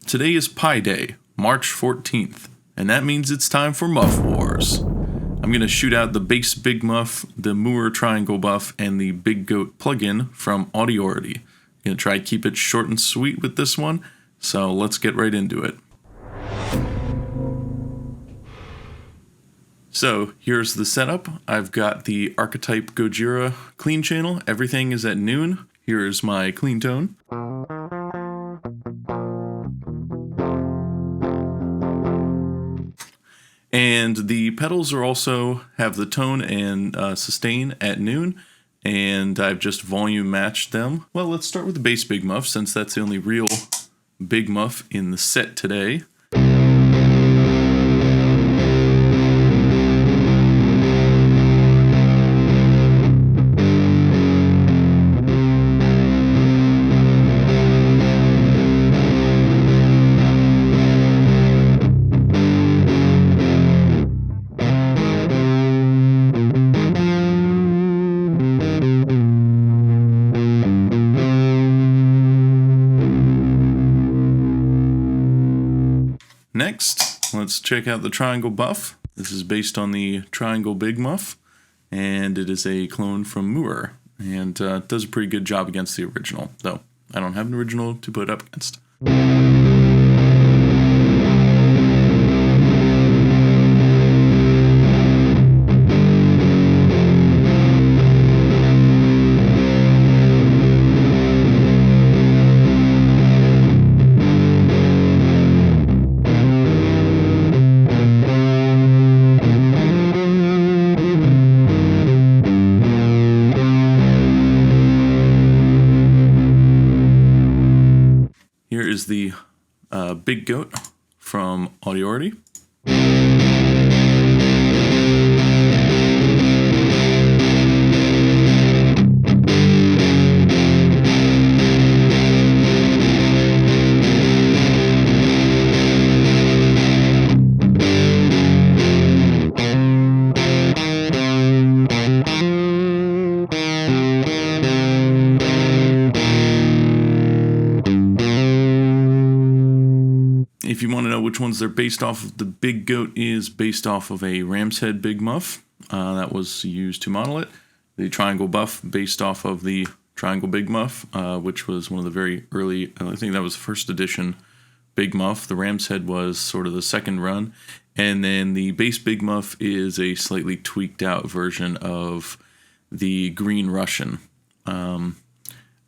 Today is Pi Day, March 14th, and that means it's time for Muff Wars. I'm going to shoot out the bass Big Muff, the Mooer triangle buff, and the Big Goat plugin from Audiority. I'm going to try to keep it short and sweet with this one, so let's get right into it. So here's the setup. I've got the Archetype Gojira clean channel. Everything is at noon. Here's my clean tone. And the pedals are also have the tone and sustain at noon, and I've just volume matched them. Well, let's start with the bass Big Muff, since that's the only real Big Muff in the set today. Next, let's check out the Triangle Buff. This is based on the Triangle Big Muff, and it is a clone from Mooer, and does a pretty good job against the original, though I don't have an original to put up against. Here is the Big Goat from Audiority. If you want to know which ones they're based off of, the Big Goat is based off of a ram's head Big Muff that was used to model it. The Triangle Buff based off of the Triangle Big Muff, which was one of the very early, I think that was the first edition Big Muff. The ram's head was sort of the second run. And then the bass Big Muff is a slightly tweaked out version of the Green Russian,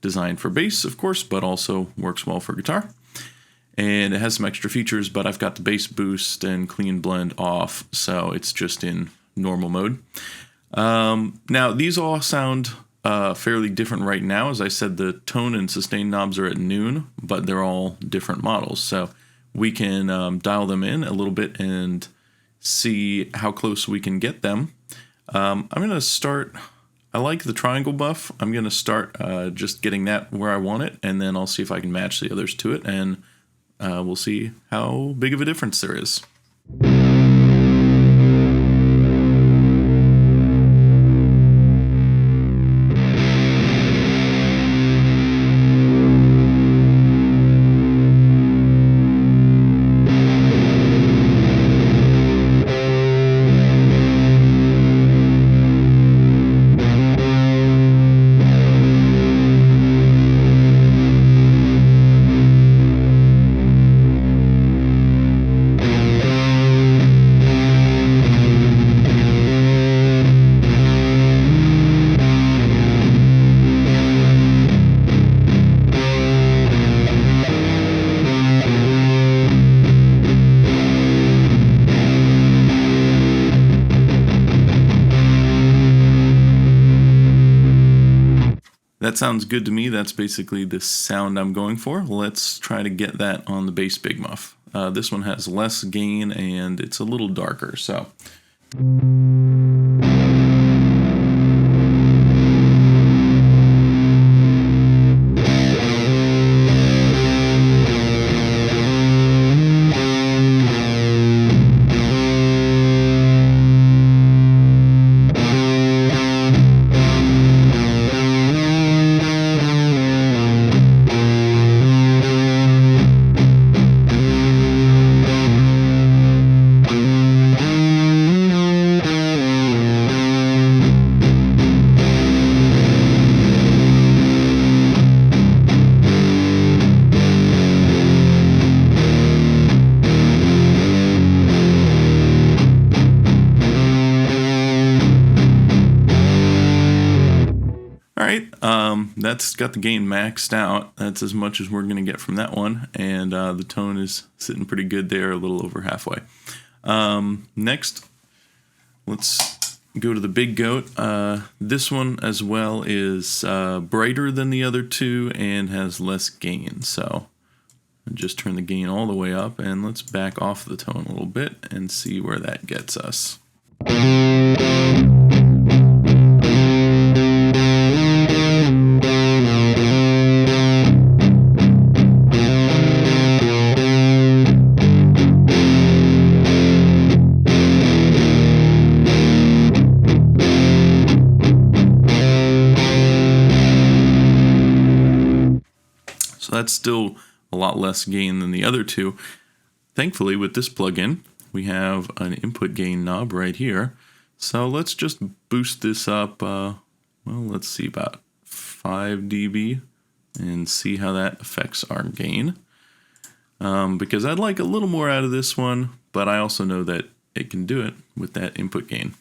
designed for bass, of course, but also works well for guitar. And it has some extra features, but I've got the bass boost and clean blend off, so it's just in normal mode. Now, these all sound fairly different right now. As I said, the tone and sustain knobs are at noon, but they're all different models. So we can dial them in a little bit and see how close we can get them. I'm going to start... I like the Triangle Buff. I'm going to start just getting that where I want it, and then I'll see if I can match the others to it, and we'll see how big of a difference there is. That sounds good to me. That's basically the sound I'm going for. Let's try to get that on the bass Big Muff. This one has less gain and it's a little darker, so... That's got the gain maxed out. That's as much as we're going to get from that one. And the tone is sitting pretty good there, a little over halfway. Next, let's go to the Big Goat. This one as well is brighter than the other two and has less gain. So just turn the gain all the way up, and let's back off the tone a little bit and see where that gets us. So that's still a lot less gain than the other two. Thankfully, with this plugin, we have an input gain knob right here. So let's just boost this up, well, let's see, about 5 dB and see how that affects our gain. Because I'd like a little more out of this one, but I also know that it can do it with that input gain.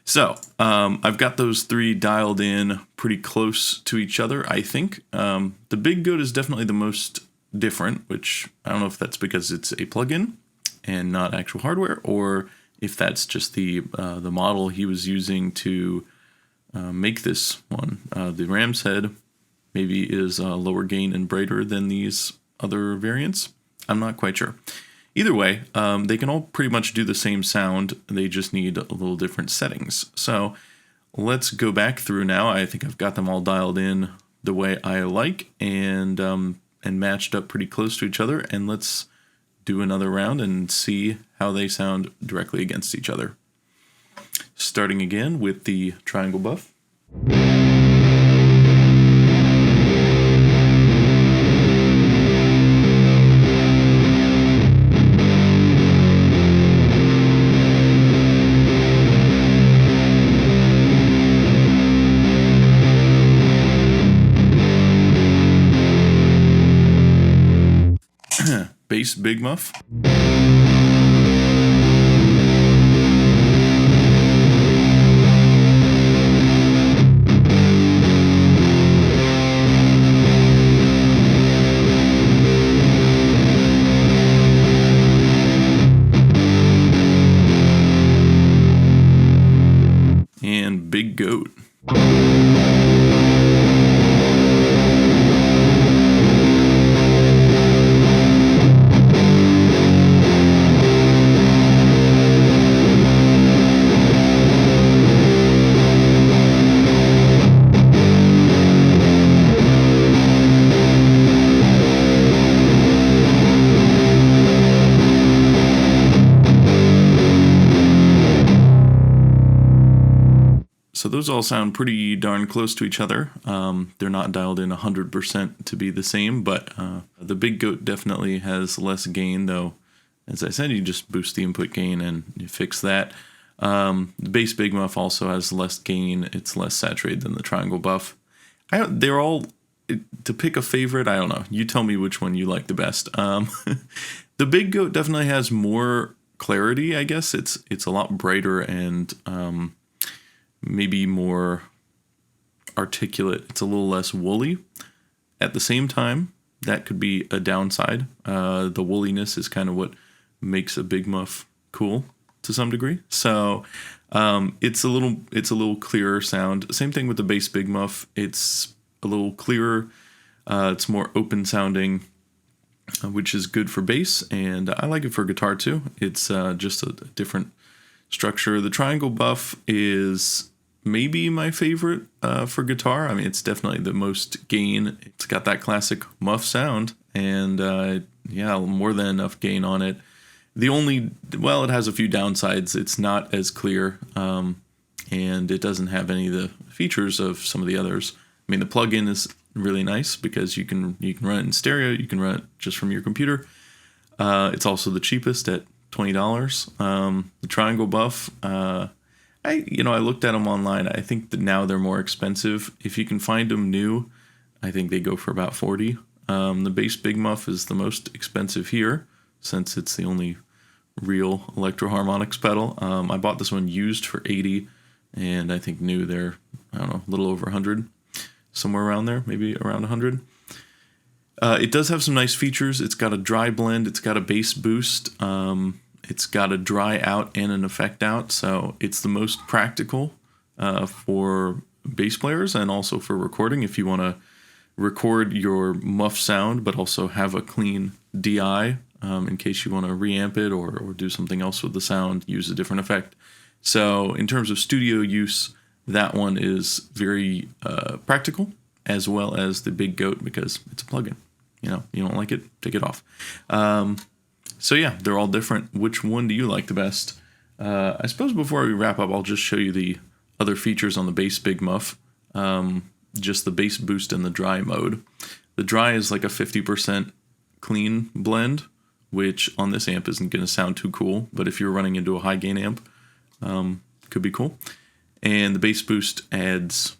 So I've got those three dialed in pretty close to each other, I think. The Big Goat is definitely the most different, which I don't know if that's because it's a plugin and not actual hardware, or if that's just the model he was using to make this one. The Ram's Head maybe is lower gain and brighter than these other variants. I'm not quite sure. Either way, they can all pretty much do the same sound. They just need a little different settings. So let's go back through now. I think I've got them all dialed in the way I like and matched up pretty close to each other. And let's do another round and see how they sound directly against each other. Starting again with the triangle buff. Bass Big Muff. And Big Goat. So those all sound pretty darn close to each other. They're not dialed in 100% to be the same, but the Big Goat definitely has less gain, though. As I said, you just boost the input gain and you fix that. The bass Big Muff also has less gain. It's less saturated than the Triangle Buff. They're all, to pick a favorite, I don't know. You tell me which one you like the best. The Big Goat definitely has more clarity, I guess. It's a lot brighter and maybe more articulate. It's a little less woolly. At the same time, that could be a downside. The woolliness is kind of what makes a Big Muff cool to some degree. So it's a little clearer sound. Same thing with the bass Big Muff. It's a little clearer. It's more open sounding, which is good for bass, and I like it for guitar too. It's just a different structure. The Triangle Buff is maybe my favorite for guitar. I mean, it's definitely the most gain. It's got that classic Muff sound, and more than enough gain on it. It has a few downsides. It's not as clear, and it doesn't have any of the features of some of the others. I mean, the plugin is really nice because you can run it in stereo. You can run it just from your computer. It's also the cheapest at $20. The Triangle Buff, I looked at them online. I think that now they're more expensive. If you can find them new, I think they go for about $40. The bass Big Muff is the most expensive here since it's the only real Electro-Harmonix pedal. I bought this one used for $80, and I think new they're, I don't know, a little over $100, somewhere around there, maybe around $100. It does have some nice features. It's got a dry blend. It's got a bass boost. It's got a dry out and an effect out, so it's the most practical for bass players and also for recording. If you want to record your muff sound but also have a clean DI in case you want to reamp it or do something else with the sound, use a different effect. So in terms of studio use, that one is very practical, as well as the Big Goat because it's a plugin. You don't like it, take it off. So yeah, they're all different. Which one do you like the best? I suppose before we wrap up, I'll just show you the other features on the bass Big Muff. Just the bass boost and the dry mode. The dry is like a 50% clean blend, which on this amp isn't going to sound too cool, but if you're running into a high gain amp, could be cool. And the bass boost adds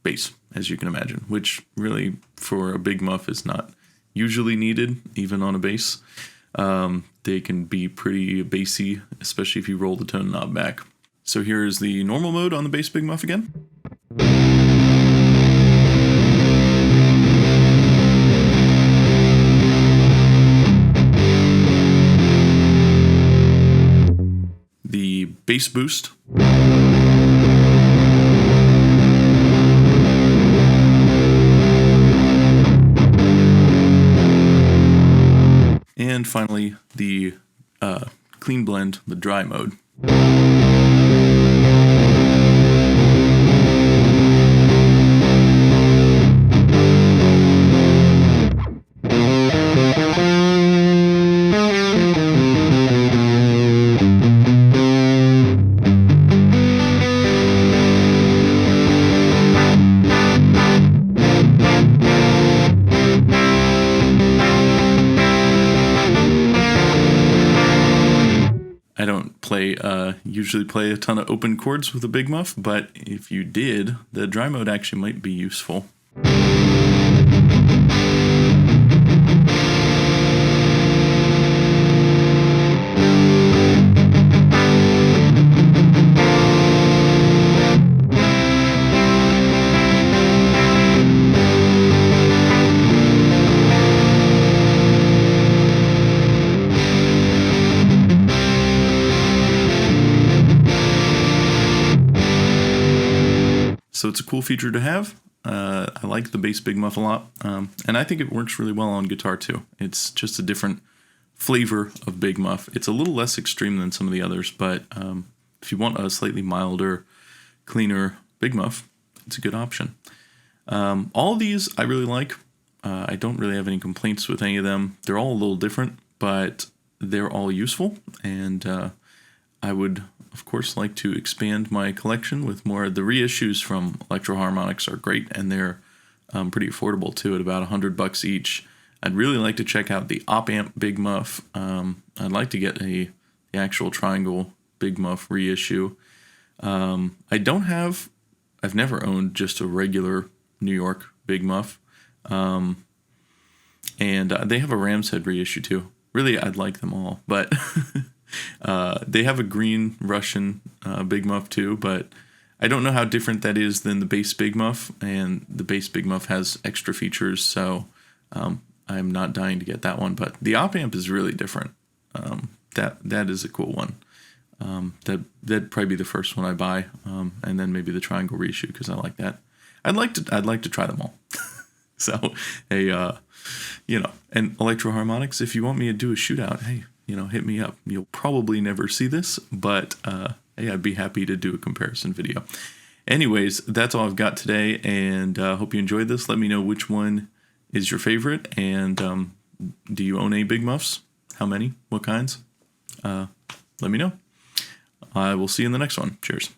bass, as you can imagine, which really for a Big Muff is not usually needed, even on a bass. They can be pretty bassy, especially if you roll the tone knob back. So here is the normal mode on the bass Big Muff again. The bass boost. And finally, the clean blend, the dry mode. I don't usually play a ton of open chords with a Big Muff, but if you did, the dry mode actually might be useful. So it's a cool feature to have. I like the bass Big Muff a lot, and I think it works really well on guitar too. It's just a different flavor of Big Muff. It's a little less extreme than some of the others, but if you want a slightly milder, cleaner Big Muff, it's a good option. All of these I really like. I don't really have any complaints with any of them. They're all a little different, but they're all useful, and I would, of course, like to expand my collection with more. The reissues from Electro Harmonics are great, and they're pretty affordable too, at about $100 each. I'd really like to check out the Op Amp Big Muff. I'd like to get the actual Triangle Big Muff reissue. I've never owned just a regular New York Big Muff. And they have a Ram's Head reissue too. Really, I'd like them all, but they have a green Russian Big Muff too, but I don't know how different that is than the base Big Muff, and the base Big Muff has extra features, so I'm not dying to get that one, but the Op Amp is really different. That is a cool one. That'd probably be the first one I buy, and then maybe the Triangle reissue, because I like that. I'd like to try them all. So, hey, and Electro Harmonics, if you want me to do a shootout, hey, hit me up. You'll probably never see this, but hey, I'd be happy to do a comparison video. Anyways, that's all I've got today, and hope you enjoyed this. Let me know which one is your favorite, and do you own any Big Muffs? How many? What kinds? Let me know. I will see you in the next one. Cheers.